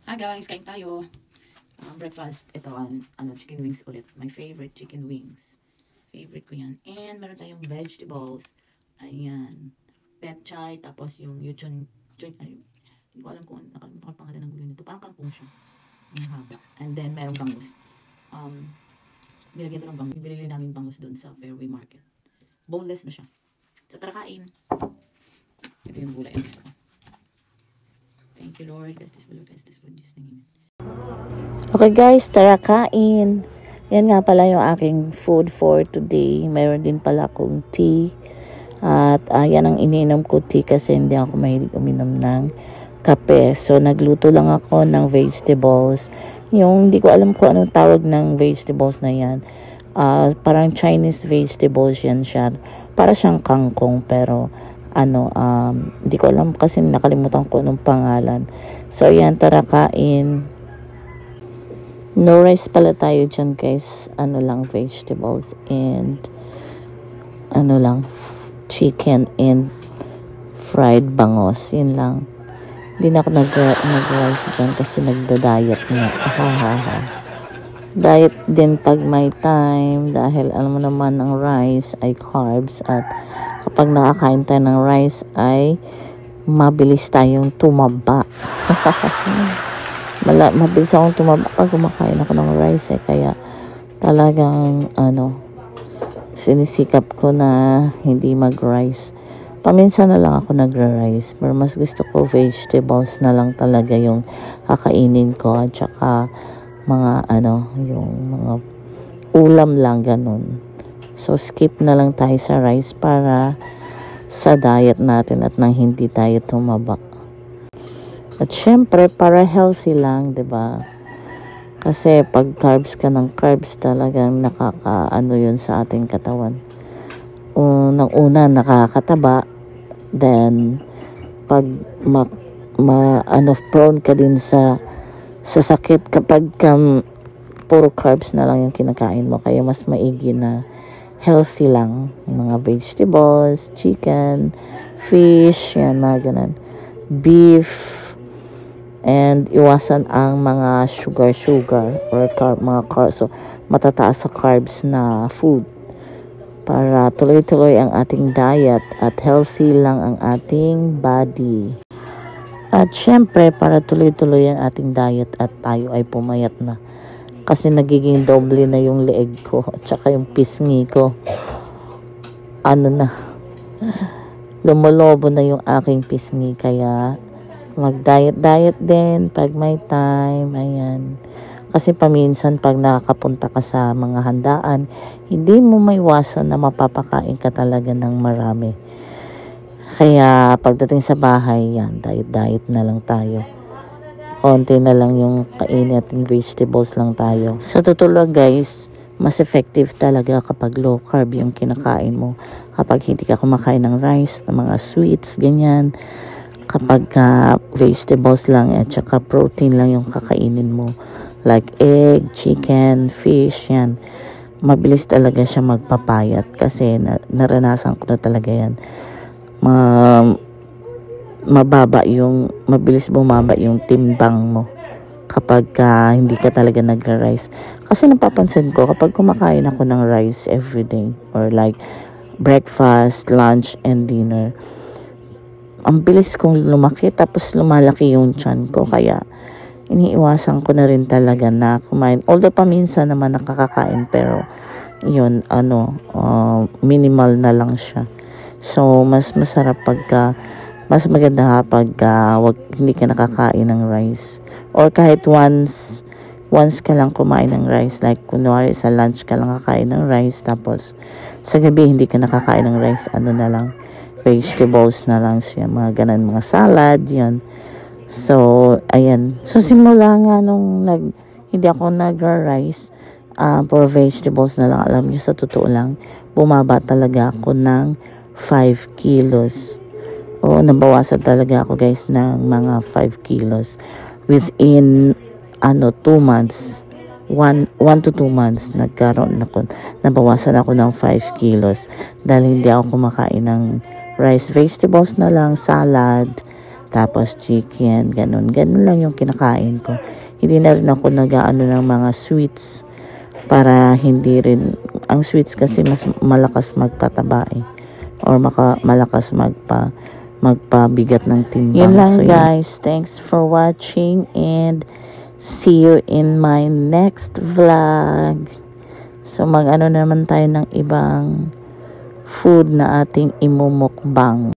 Hi guys, kain tayo. Breakfast, ito chicken wings ulit. My favorite chicken wings. Favorite ko yan. And meron tayong vegetables. Ayan. Pechay, tapos yung hindi ko alam kung nakalimutan ko ang pangalan ng gulay nito. Parang kangkong siya. Ang haba. And then merong bangus. Nilagyan ito ng bangus. Binili namin bangus doon sa Fairway Market. Boneless na siya. So tara kain. Ito yung gulay. Thank you Lord. Bless this food. Just name. Okay guys, tara kain. Yan nga pala yung aking food for today. Mayroon din pala akong tea. At yan ang iniinom ko tea kasi hindi ako mahilig uminom ng kape. So nagluto lang ako ng vegetables. Yung hindi ko alam kung anong tawag ng vegetables na yan. Parang Chinese vegetables yan siya. Para siyang kangkong pero hindi ko alam kasi nakalimutan ko anong pangalan. So yan, tara kain. No rice pala tayo dyan guys. Vegetables and chicken and fried bangos. Yun lang. Hindi na ako nag-rice dyan kasi nagda-diet nga. Diet din pag may time dahil alam mo naman ang rice ay carbs at kapag nakakain tayo ng rice ay mabilis tayong tumaba. Mabilis akong tumaba pag kumakain ako ng rice kaya talagang sinisikap ko na hindi mag-rice. Paminsan na lang ako nagra-rice pero mas gusto ko vegetables na lang talaga yung kakainin ko at saka mga yung mga ulam lang ganun. So skip na lang tayo sa rice para sa diet natin at nang hindi tayo tumaba. At syempre para healthy lang, 'di ba? Kasi pag carbs ka ng carbs talagang yun sa ating katawan. Unang-una nakakataba, then pag prone ka din sa sakit kapag puro carbs na lang yung kinakain mo. Kaya mas maigi na healthy lang. Mga vegetables, chicken, fish, yan, mga ganun. Beef, and iwasan ang mga sugar or matataas sa carbs na food. Para tuloy-tuloy ang ating diet at healthy lang ang ating body. At syempre, para tuloy-tuloy ang ating diet at tayo ay pumayat na. Kasi nagiging doble na yung leeg ko at saka yung pisngi ko. Lumolobo na yung aking pisngi. Kaya mag-diet din pag may time. Ayan. Kasi paminsan pag nakakapunta ka sa mga handaan, hindi mo maiwasan na mapapakain ka talaga ng marami. Kaya pagdating sa bahay, yan, diet na lang tayo. Konti na lang yung kainin ating vegetables lang tayo. Sa totoo lang guys, mas effective talaga kapag low carb yung kinakain mo. Kapag hindi ka kumakain ng rice, ng mga sweets, ganyan. Kapag vegetables lang at saka protein lang yung kakainin mo. Like egg, chicken, fish, yan. Mabilis talaga siya magpapayat kasi naranasan ko na talaga yan. Mabilis bumaba yung timbang mo kapag hindi ka talaga nagra-rice. Kasi napapansin ko kapag kumakain ako ng rice everyday or like breakfast, lunch, and dinner, ang bilis kong lumaki tapos lumalaki yung tiyan ko. Kaya iniiwasan ko na rin talaga na kumain. Although paminsan naman nakakakain pero yun, minimal na lang siya. So, mas masarap mas maganda kapag hindi ka nakakain ng rice. Or kahit once ka lang kumain ng rice. Like, kunwari sa lunch ka lang kakain ng rice. Tapos, sa gabi hindi ka nakakain ng rice. Na lang, vegetables na lang siya. Mga ganun, mga salad, yun. So, ayan. So, simula nga nung hindi ako nagra-rice, for vegetables na lang. Alam niyo, sa totoo lang, bumaba talaga ako ng 5 kilos. Nabawasan talaga ako guys ng mga 5 kilos. Within 2 months, 1 to 2 months, nabawasan ako ng 5 kilos. Dahil hindi ako kumakain ng rice, vegetables na lang, salad, tapos chicken, ganun lang yung kinakain ko. Hindi na rin ako nag-aano ng mga sweets, para hindi rin, ang sweets kasi mas malakas magpataba or malakas magpabigat ng timbang. Yun lang guys, thanks for watching and see you in my next vlog. So mag-ano naman tayo ng ibang food na ating imumukbang.